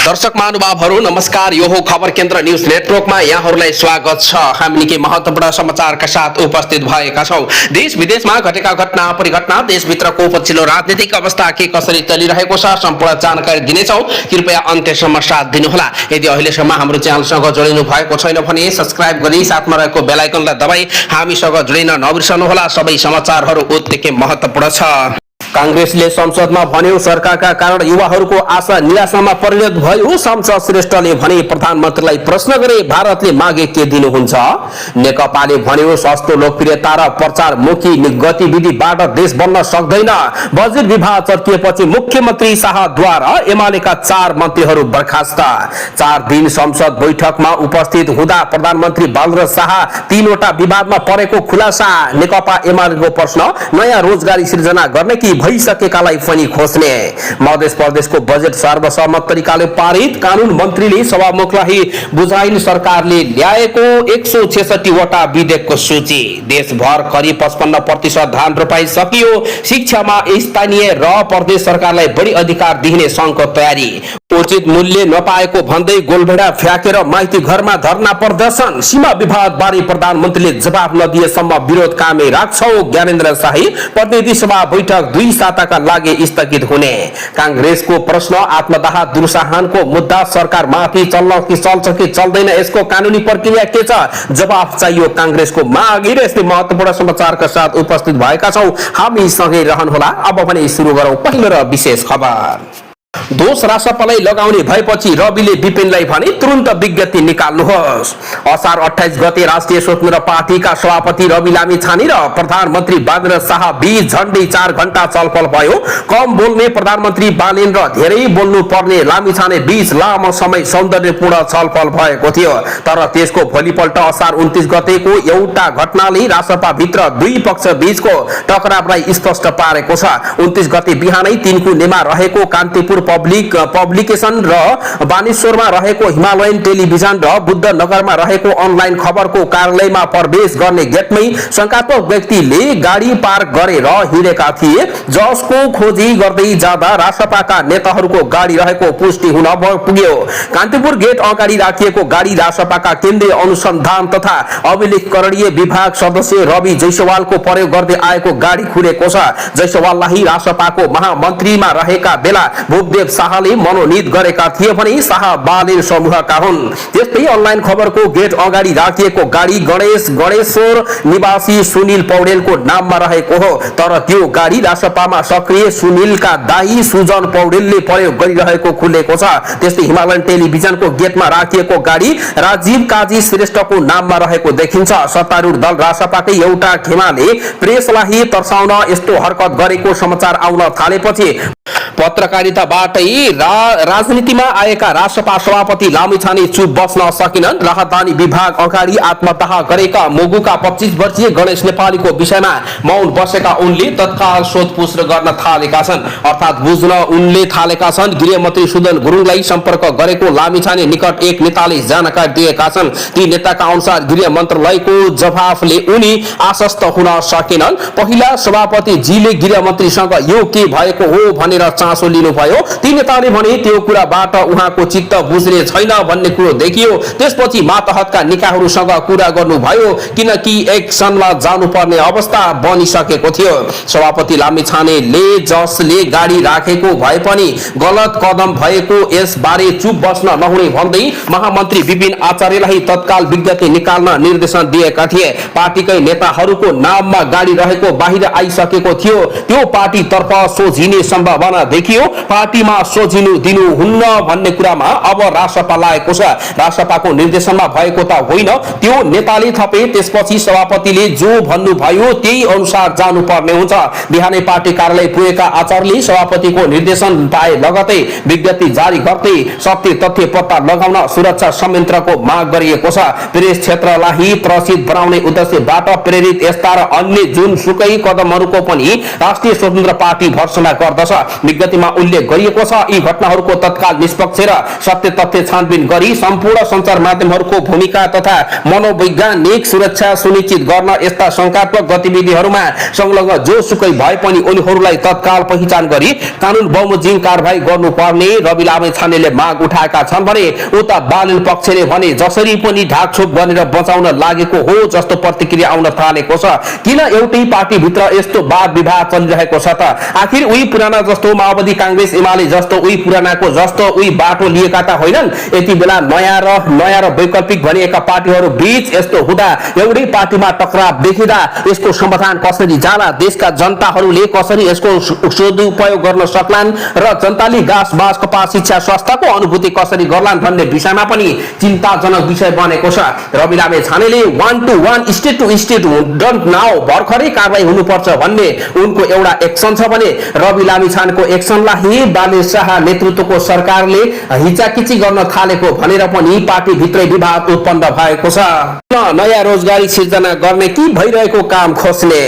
दर्शक महानुभावहरू नमस्कार। यो हो खबर केन्द्र न्यूज नेटवर्कमा यहाँहरूलाई स्वागत छ। हामी निकै महत्त्वपूर्ण समाचारका साथ उपस्थित भएका छौं। देश विदेशमा घटेका घटना परिघटना, देशभित्रको पछिल्लो राजनीतिक अवस्था के कसरी चलिरहेको छ सम्पूर्ण जानकारी दिनेछौं। कृपया अन्त्यसम्म साथ दिनुहोला। यदि अहिलेसम्म हाम्रो च्यानलसँग जोडिनु भएको छैन भने सब्स्क्राइब गरी साथमा रहेको बेल आइकनलाई दबाई हामीसँग जोडिन नबिर्सनुहोला। सबै समाचारहरू उत्तिकै महत्त्वपूर्ण छ। कांग्रेसले संसदमा भन्यो सरकारका कारण युवाहरूको आशा निराशामा परिणत भयो। सांसद श्रेष्ठले भने प्रधानमन्त्रीलाई प्रश्न गरे भारतले मागे के दिनुहुन्छ। नेकपाले भन्यो सस्तो लोकप्रियता र प्रचारमुखी गतिविधिबाट देश बन्न सक्दैन। बजेट विवाद चर्किएपछि मुख्यमन्त्री शाहद्वारा एमालेका 4 मन्त्रीहरू बर्खास्त। 4 दिन संसद बैठकमा उपस्थित हुँदा प्रधानमन्त्री बालकृष्ण शाह 3वटा विवादमा परेको खुलासा। नेकपा एमालेको प्रश्न नयाँ रोजगारी सृजना गर्ने कि भइसकेकालाई पनि खोज्ने। मध्य प्रदेशको बजेट सर्वसम्मत तरिकाले पारित। कानून मन्त्रीले सभामुखलाई बुझाइन सरकारले ल्याएको 166 वटा विधेयकको सूची। देशभर करिब 55% धान रोपाई सकियो। शिक्षामा स्थानीय र प्रदेश सरकारलाई बढी अधिकार दिने संघको तयारी। उचित मूल्य नपाएको भन्दै गोलभेडा फ्याकेर माइती घरमा धरना प्रदर्शन। सीमा विवाद बारे प्रधानमन्त्रीले जवाफ नदिएसम्म विरोध कायमै राख्छौ। ज्ञानेन्द्र शाही प्रतिनिधि सभा बैठक 2 साताका लागि स्थगित हुने। कांग्रेसको प्रश्न आत्मदाह दुर्साहनको मुद्दा सरकार माथि चल्छ कि चल्दैन, यसको कानूनी प्रक्रिया के छ, जवाफ चाहियो कांग्रेसको माग। यस्तै महत्त्वपूर्ण समाचारका साथ उपस्थित भएका छौं। हामी सँगै रहनुहोला। अब भने सुरु गरौं पहिलो र विशेष खबर। दोष रासपालाई लगाउने भएपछि रविले विपिनलाई भने तुरुन्त विज्ञप्ति निकाल्नुहोस्। असार 28 गते राष्ट्रिय स्वतन्त्र पार्टीका सभापति रवि लामिछाने र प्रधानमन्त्री बालकृष्ण शाह बीच झण्डै 4 घण्टा छलफल भयो। कम बोल्ने प्रधानमन्त्री बालेन र धेरै बोल्नु पर्ने लामिछाने बीच लामो समय सौन्दर्यपूर्ण छलफल भएको थियो। तर त्यसको भोलिपल्ट असार 29 गतेको एउटा घटनाले रासपा भित्र 2 पक्ष बीचको टकरावलाई स्पष्ट पारेको छ। 29 गते बिहानै तिनकुनेमा रहेको कान्तिपुर पब्लिकेशन र बानेश्वरमा रहेको हिमालयन टेलिभिजन र बुद्धनगरमा रहेको अनलाइन खबरको कार्यालयमा प्रवेश गर्ने गेटमै शंकात्मक व्यक्तिले गाडी पार्क गरेर हिँडेका थिए। जसको खोजी गर्दै जाँदा रासपाका नेताहरूको गाडी रहेको पुष्टि हुन पुग्यो। कान्तिपुर गेट अगाडि राखिएको गाडी रासपाका केन्द्रीय अनुसन्धान तथा अभिलेखकरणीय विभाग सदस्य रवि जैसवालको प्रयोग गर्दै आएको गाडी खुलेको छ। जैसवाललाई रासपाको महामन्त्रीमा रहेका बेला भूपदेव शाहले मनोनित गरेका थिए भने शाह बालेन समूहका हुन्। त्यस्तै अनलाइन खबरको गेट अगाडि राखिएको गाडी गणेश्वर निवासी सुनिल पौडेलको नाममा रहेको हो। तर त्यो गाडी रासपामा सक्रिय सुनिलका दाई सुजन पौडेलले प्रयोग गरिरहेको खुलेको छ। त्यस्तै हिमालयन टेलिभिजनको गेटमा राखिएको गाडी राजीव काजी श्रेष्ठको नाममा रहेको देखिन्छ। सत्तारूढ दल रासपाकै एउटा खेमाले प्रेसलाई तर्साउन यस्तो हरकत गरेको समाचार आउन थालेपछि पत्रकारिताबाटै राजनीतिमा आएका रासपा सभापति लामिछाने चुप बस्न सकिनन्। राहदानी विभाग अगाडि आत्मदाह गरेका मुगुका 25 वर्षीय गणेश नेपालीको विषयमा मौन बसेका उनले तत्काल सोधपुछ गर्न थालेका छन्। अर्थात् बुझ्न उनले थालेका छन्। गृहमन्त्री सुदन गुरुङलाई सम्पर्क गरेको लामिछाने निकट एक नेताले जानकारी दिएका छन्। ती नेताका अनुसार गृह मन्त्रालयको जवाफले उनी आश्वस्त हुन सकेनन्। पहिला सभापति जीले गृहमन्त्रीसँग यो के भएको हो भनेर चासो लिनुभयो। ती नेताले भने त्यो कुराबाट उहाँको चित्त बुझ्ने छैन भन्ने कुरो देखियो। त्यसपछि मातहतका निकायहरूसँग कुरा गर्नुभयो किनकि एक्सनमा जानुपर्ने अवस्था बनिसकेको थियो। सभापति लामिछानेले जसले गाडी राखेको भए पनि गलत कदम भएको यसबारे चुप बस्न नहुने भन्दै महामन्त्री विपिन आचार्यलाई तत्काल विज्ञप्ति निकाल्न निर्देशन दिएका थिए। पार्टीकै नेताहरूको नाममा गाडी रहेको बाहिर आइसकेको थियो। त्यो पार्टीतर्फ सोझिने सम्भावना देखियो। पार्टीमा सोझिनु दिनुहुन्न भन्ने कुरामा अब रासपा लागेको छ। रासपाको निर्देशनमा भएको त होइन, त्यो नेताले थपे। त्यसपछि सभापतिले जो भन्नुभयो त्यही अनुसार जानुपर्ने हुन्छ। बिहानै पार्टी कार्यालय पुगेका आचार्यले सभापतिको निर्देशन पाए लगतै विज्ञप्ति जारी गर्दै सत्य तथ्य पत्ता लगाउन सुरक्षा संयन्त्रको माग गरिएको छ। प्रेस क्षेत्रलाई त्रसित बनाउने उद्देश्यबाट प्रेरित यस्ता र अन्य जुन सुकै कदमहरूको पनि राष्ट्रिय स्वतन्त्र पार्टी भर्सना गर्दछ। विज्ञप्तिमा उल्लेख गरिएको छ। यी घटनाहरूको तत्काल निष्पक्ष र सत्य तथ्य छानबिन गरी सम्पूर्ण सञ्चार माध्यमहरूको भूमिका तथा मनोवैज्ञानिक सुरक्षा सुनिश्चित गर्न यस्ता शंकात्मक गतिविधिहरूमा संलग्न जोसुकै भए पनि उनीहरूलाई तत्काल पहिचान गरी कानून बमोजिम कारबाही गर्नुपर्ने रवि लामिछानेले माग उठाएका छन् भने उता बालन पक्षले भने जसरी पनि ढाकछोप गरेर बचाउन लागेको हो जस्तो प्रतिक्रिया आउन थालेको छ। किन एउटै पार्टी भित्र यस्तो वाद विवाद चलिरहेको छ त? आखिर उही पुराना जस्तो माओवादी कांग्रेस एमाले जस्तो उही पुरानाको जस्तो उही बाटो लिएका त होइनन्? यति बेला नयाँ र वैकल्पिक भनिएका पार्टीहरू बीच यस्तो हुँदा एउटै पार्टीमा टकराव देखिँदा यसको समाधान कसरी जाला? देशका जनताहरूले कसरी यसको सदुपयोग गर्न सक्लान् र जनताले घाँस बाँस कपास शिक्षा स्वास्थ्यको अनुभूति कसरी गर्लान् भन्ने विषयमा पनि चिन्ताजनक विषय बनेको छ। रवि लामिछानेले 1 to 1 state to state don't know भर्खरै कारबाही हुनुपर्छ भन्ने उनको एउटा एक्सन छ भने रवि लामिछानेको एक्सनलाई बालेश शाह नेतृत्वको सरकारले हिचाकिची गर्न थालेको भनेर पनि पार्टी भित्रै विवाद उत्पन्न भएको छ। नयाँ रोजगारी सिर्जना गर्ने कि भइरहेको काम खोज्ने?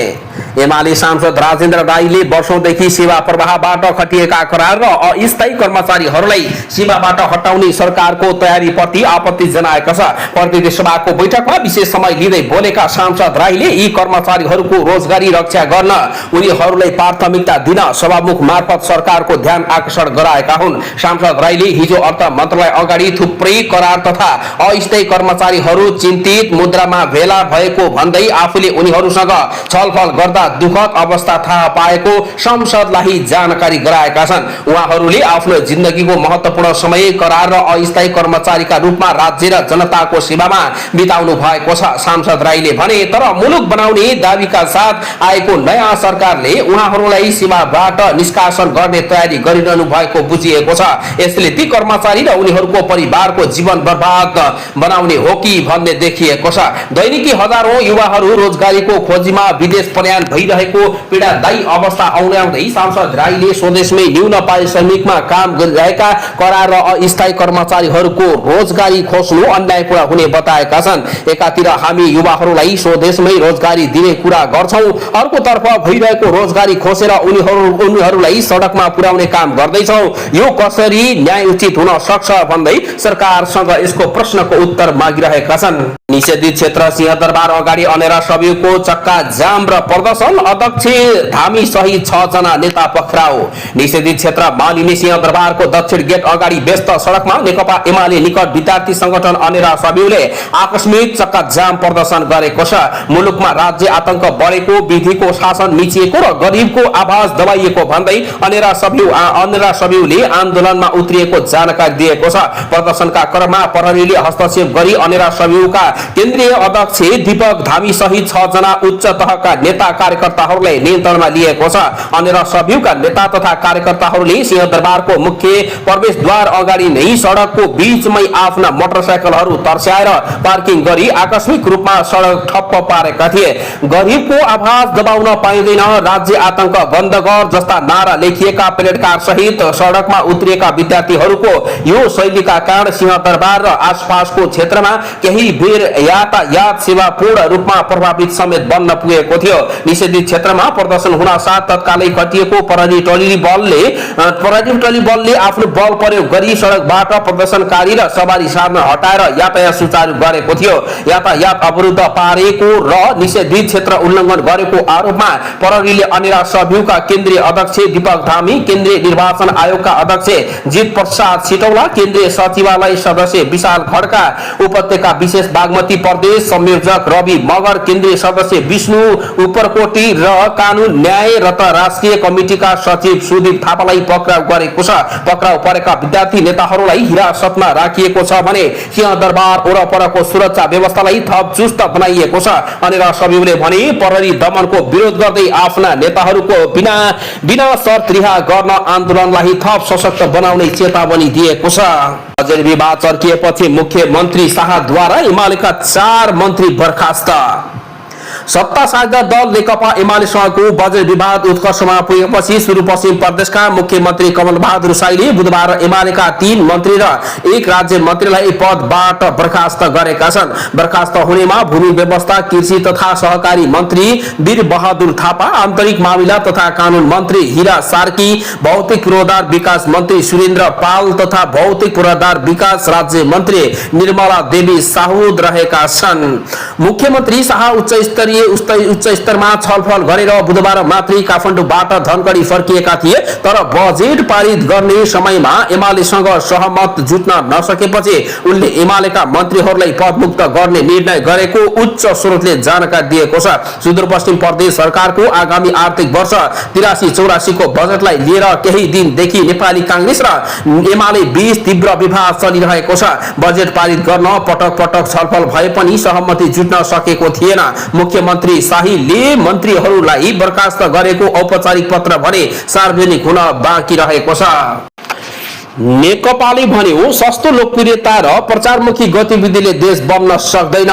एमाले सांसद राजेन्द्र राईले वर्षौंदेखि सेवा प्रवाहबाट खटिएका करार र अस्थायी कर्मचारीहरूलाई सेवाबाट हटाउने सरकारको तयारीप्रति आपत्ति जनाएका छ। प्रतिनिधि सभाको बैठकमा विशेष समय लिँदै बोलेका सांसद राईले यी कर्मचारीहरूको रोजगारी रक्षा गर्न उनीहरूलाई प्राथमिकता दिन सभामुख मार्फत सरकारको ध्यान आकर्षण गराएका हुन्। सांसद राईले हिजो अर्थ मन्त्रालय अगाडि थुप्रै करार तथा अस्थायी कर्मचारीहरू चिन्तित मुद्रामा भेला भएको भन्दै आफूले उनीहरूसँग छलफल गर्दा दुखद अवस्था थाहा पाएको संसदलाई जानकारी गराएका छन्। उहाँहरूले आफ्नो जिन्दगीको महत्वपूर्ण समय करार र अस्थायी कर्मचारीका रूपमा राज्य र जनताको सेवामा बिताउनु भएको छ। सांसद राईले भने तर मुलुक बनाउने दावीका साथ आएको नयाँ सरकारले उहाँहरूलाई सेवाबाट निष्कासन गर्ने तयारी गरिरहनु भएको बुझिएको छ। यसले ती कर्मचारी र उनीहरूको परिवारको जीवन बर्बाद बनाउने हो कि भन्ने देखिएको छ। दैनिकी हजारौं युवाहरू रोजगारीको खोजीमा विदेश पलायन भइरहेको पीडादायी अवस्था औल्याउँदै सांसद राईले स्वदेशमै न्यून पारिश्रमिक श्रमिकमा काम गरिरहेका करार र अस्थायी कर्मचारीहरूको रोजगारी खोज्नु अन्यायपूर्ण हुने बताएका छन्। एकातिर हामी युवाहरूलाई स्वदेशमै रोजगारी दिने कुरा गर्छौं, अर्कोतर्फ भइरहेको रोजगारी खोजेर उनीहरूलाई सडकमा पुर्याउने काम गर्दैछौं। यो कसरी न्यायोचित हुन सक्छ भन्दै सरकारसँग यसको प्रश्नको उत्तर मागिरहेका छन्। निषेधित क्षेत्र सिंहदरबार अगाडि अनेरा सबिउको चक्का जाम र प्रदर्शन, अध्यक्ष धामी सहित 6 जना नेता पक्राउ। निषेधित क्षेत्र मालिनी सिंहदरबारको दक्षिण गेट अगाडि व्यस्त सडकमा नेकपा एमाले निकट विद्यार्थी संगठन अनेरा सबिउले आकस्मिक चक्का जाम प्रदर्शन गरेको छ। मुलुकमा राज्य आतंक बढेको, विधिको शासन मिचिएको र गरिबको आवाज दबाइएको भन्दै अनेरा सबिउले आन्दोलनमा उत्रिएको जानकारी दिएको छ। प्रदर्शनका क्रममा प्रहरीले हस्तक्षेप गरी अनेरा सबिउका केन्द्रीय अध्यक्ष दीपक धामी सहित 6 जना उच्च तहका नेता कार्यकर्ताहरूलाई नियन्त्रणमा लिएको छ। अनेरा सबिउका नेता तथा कार्यकर्ताहरूले सिंहदरबारको मुख्य प्रवेशद्वार अगाडि नै सडकको बीचमै आफ्ना मोटरसाइकलहरू तर्स्याएर पार्किङ गरी आकस्मिक रूपमा सडक ठप्प पारेका थिए। गरिबको आवाज दबाउन पाइँदैन, राज्य आतंक बन्द गर जस्ता नारा लेखिएका प्लेटकार सहित सडकमा उत्रिएका विद्यार्थीहरूको यो शैलीका कारण सिंहदरबार र आसपासको क्षेत्रमा केही बेर यातायात सेवा पूर्ण रूपमा प्रभावित समेत बन्न पुगेको थियो। निषेधित क्षेत्रमा प्रदर्शन हुन साथ तत्कालै खटिएको प्रहरी टोली बलले आफ्नो बल प्रयोग गरी सडकबाट प्रदर्शनकारी र सवारी साधन हटाएर यातायात सुचारू गरेको थियो। यातायात अवरुद्ध पारेको र निषेधित क्षेत्र उल्लङ्घन गरेको आरोपमा प्रहरीले अनेरा सबिउका केन्द्रीय अध्यक्ष दीपक धामी, केन्द्रीय निर्वाचन आयोगका अध्यक्ष जित प्रसाद सिटौला, केन्द्रीय सचिवालय सदस्य विशाल खड्का, उपत्यका विशेष बागमती प्रदेश संयोजक रवि मगर, केन्द्रीय सदस्य विष्णु उपरकोटी र कानून न्याय रत राष्ट्रिय कमिटिका सचिव सुदीप थापालाई पक्राउ गरेको छ। पक्राउ परेका विद्यार्थी नेताहरूलाई हिरासतमा राखिएको छ भने सिंहदरबार वरपरको सुरक्षा व्यवस्थालाई थप चुस्त बनाइएको छ। अनेरा सबिउले भने प्रहरी दमनको विरोध गर्दै आफ्ना नेताहरूको बिना शर्त रिहा गर्न आन्दोलनलाई थप सशक्त बनाउने चेतावनी दिएको छ। अझै विवाद चर्किएपछि मुख्यमन्त्री शाहद्वारा एमालेका 4 मन्त्री बर्खास्त। सत्ता साझा दल नेकपा एमालेसँगको बजेट विवाद उत्कर्षमा पुगेपछि सुदूरपश्चिम प्रदेशका मुख्यमन्त्री कमल बहादुर शाहले बुधबार एमालेका 3 मन्त्री र 1 राज्य मन्त्रीलाई पदबाट बर्खास्त गरेका छन्। बर्खास्त हुनेमा भूमि व्यवस्था, कृषि तथा सहकारी मन्त्री वीर बहादुर थापा, आन्तरिक मामिला तथा कानून मन्त्री हीरा सार्की, भौतिक पूर्वाधार विकास मन्त्री सुरेन्द्र पाल तथा भौतिक पूर्वाधार विकास राज्य मन्त्री निर्मला देवी साहू रहेका छन्। मुख्यमन्त्री शाह उच्च स्तरमा छलफल गरेर बुधबार मात्रै काठमाडौँबाट धनगढी फर्किएका थिए, तर बजेट पारित गर्ने समयमा एमालेसँग सहमत जुट्न नसकेपछि उनले एमालेका मन्त्रीहरूलाई पदमुक्त गर्ने निर्णय गरेको उच्च स्रोतले जानकारी दिएको छ। सुदूरपश्चिम प्रदेश सरकारको आगामी आर्थिक वर्ष 83-84 को बजेटलाई लिएर केही दिनदेखि नेपाली कांग्रेस र एमाले बीच तीव्र विवाद चलिरहेको छ। बजेट पारित गर्न पटक पटक छलफल भए पनि सहमति जुट्न सकेको थिएन। मुख्यमन्त्री शाहीले मन्त्रीहरूलाई बर्खास्त गरेको औपचारिक पत्र भने सार्वजनिक हुन बाँकी रहेको छ। नेकपाले भन्यो सस्तो लोकप्रियता र प्रचारमुखी गतिविधिले देश बन्न सक्दैन।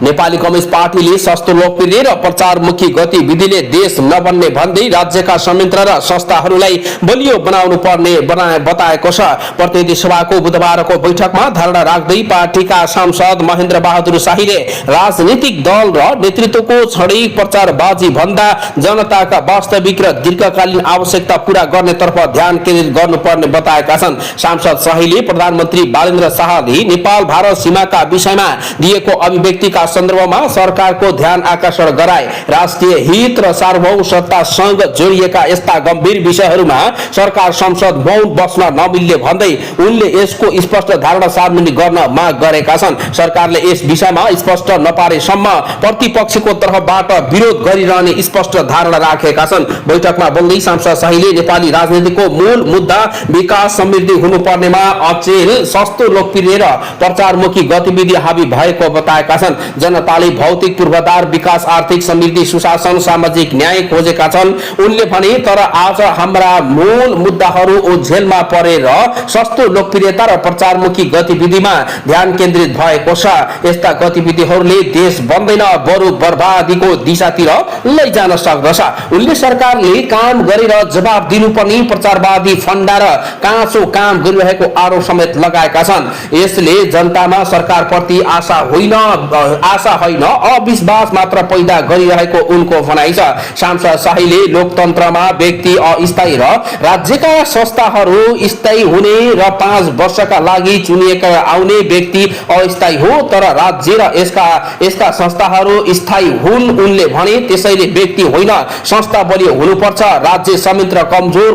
नेपाली कम्युनिस्ट पार्टीले सस्तो लोकप्रिय र प्रचारमुखी गतिविधिले देश नबन्ने भन्दै राज्यका संयन्त्र र संस्थाहरूलाई बलियो बनाउनु पर्ने बताएको छ। प्रतिनिधि सभाको बुधबारको बैठकमा धारणा राख्दै पार्टीका सांसद महेन्द्र बहादुर शाहीले राजनीतिक दल र नेतृत्वको छडै प्रचारबाजी भन्दा जनताका वास्तविक र दीर्घकालीन आवश्यकता पूरा गर्नेतर्फ ध्यान केन्द्रित गर्नुपर्ने बताएका छन्। सांसद शाहीले प्रधानमन्त्री बालेन्द्र शाहले नेपाल भारत सीमाका विषयमा दिएको अभिव्यक्तिका सन्दर्भमा सरकारको ध्यान आकर्षण गराए। राष्ट्रिय हित र सार्वभौम सत्तासँग जोडिएका यस्ता गम्भीर विषयहरूमा सरकार संसद मौन बस्न नमिल्ने भन्दै उनले यसको स्पष्ट धारणा सार्वजनिक गर्न माग गरेका छन्। सरकारले यस विषयमा स्पष्ट नपारेसम्म प्रतिपक्षको तर्फबाट विरोध गरिरहने स्पष्ट धारणा राखेका छन्। बैठकमा बोल्दै सांसद शाहीले नेपाली राजनीतिको मूल मुद्दा विकास समृद्धि हुनुपर्नेमा अचेल सस्तो लोकप्रिय र प्रचारमुखी गतिविधि हावी भएको बताएका छन्। जनताले भौतिक पूर्वाधार विकास, आर्थिक समृद्धि, सुशासन, सामाजिक न्याय खोजेका छन्। उनले भने तर आज हाम्रा मूल मुद्दाहरू ओझेलमा परेर सस्तो लोकप्रियता र प्रचारमुखी गतिविधिमा ध्यान केन्द्रित भएको छ। यस्ता गतिविधिहरूले देश बन्दैन बरु बर्बादीको दिशातिर लैजान सक्दछ। उनले सरकारले काम गरेर जवाब दिनुपर्ने प्रचारवादी फन्डा र काँचो काम गरिरहेको आरोप समेत लगाएका छन्। यसले जनतामा सरकारप्रति आशा होइन अविश्वास मात्र पैदा गरिरहेको उनको भनाइ छ। सांसद शाहीले लोकतन्त्रमा व्यक्ति अस्थायी र राज्यका संस्थाहरू स्थायी हुने र 5 वर्षका लागि चुनिएका आउने व्यक्ति अस्थायी हो, तर राज्य र यसका संस्थाहरू स्थायी हुन्। उनले भने त्यसैले व्यक्ति होइन संस्था बलियो हुनुपर्छ। राज्य संयन्त्र कमजोर